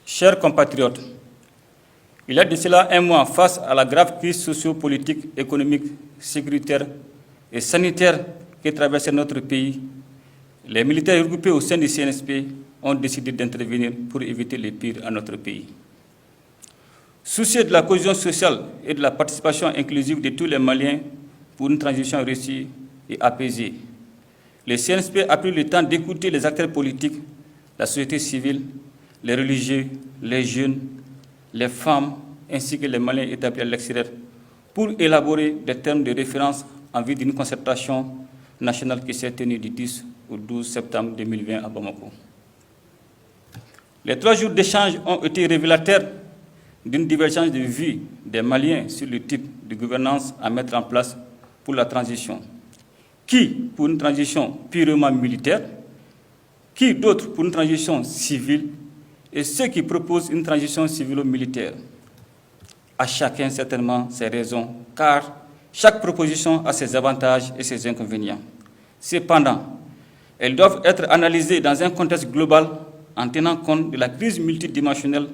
Chers compatriotes, il y a de cela un mois, face à la grave crise socio-politique, économique, sécuritaire et sanitaire qui traversait notre pays, les militaires regroupés au sein du CNSP ont décidé d'intervenir pour éviter le pire à notre pays. Soucieux de la cohésion sociale et de la participation inclusive de tous les Maliens pour une transition réussie et apaisée, le CNSP a pris le temps d'écouter les acteurs politiques, la société civile, les religieux, les jeunes, les femmes, ainsi que les Maliens établis à l'extérieur, pour élaborer des termes de référence en vue d'une concertation nationale qui s'est tenue du 10 au 12 septembre 2020 à Bamako. Les 3 jours d'échange ont été révélateurs d'une divergence de vues des Maliens sur le type de gouvernance à mettre en place pour la transition. Qui pour une transition purement militaire, qui d'autres pour une transition civile, et ceux qui proposent une transition civilo-militaire. À chacun certainement ses raisons, car chaque proposition a ses avantages et ses inconvénients. Cependant, elles doivent être analysées dans un contexte global en tenant compte de la crise multidimensionnelle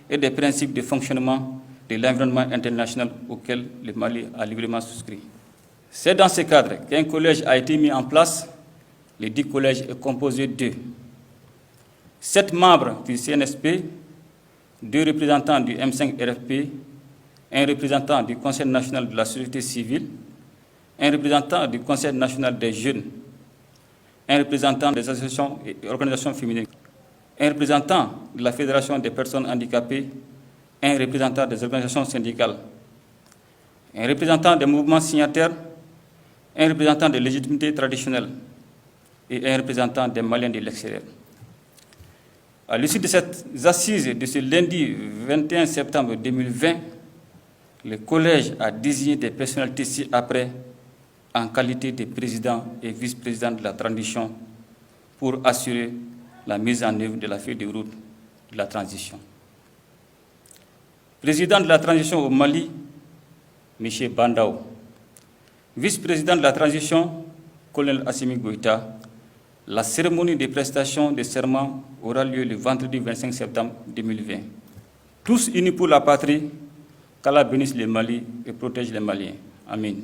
et des principes de fonctionnement de l'environnement international auquel le Mali a librement souscrit. C'est dans ce cadre qu'un collège a été mis en place. Le dit collège est composé de 7 membres du CNSP, 2 représentants du M5-RFP, un représentant du Conseil national de la société civile, un représentant du Conseil national des jeunes, un représentant des associations et organisations féminines, un représentant de la Fédération des personnes handicapées, un représentant des organisations syndicales, un représentant des mouvements signataires, un représentant de légitimité traditionnelle et un représentant des Maliens de l'extérieur. À l'issue de cette assise de ce lundi 21 septembre 2020, le collège a désigné des personnalités ci-après en qualité de président et vice-président de la transition pour assurer la mise en œuvre de la feuille de route de la transition. Président de la transition au Mali, M. Bandao. Vice-président de la transition, colonel Assimi Goïta. La cérémonie de prestation de serment aura lieu le vendredi 25 septembre 2020. Tous unis pour la patrie, qu'Allah bénisse le Mali et protège les Maliens. Amen.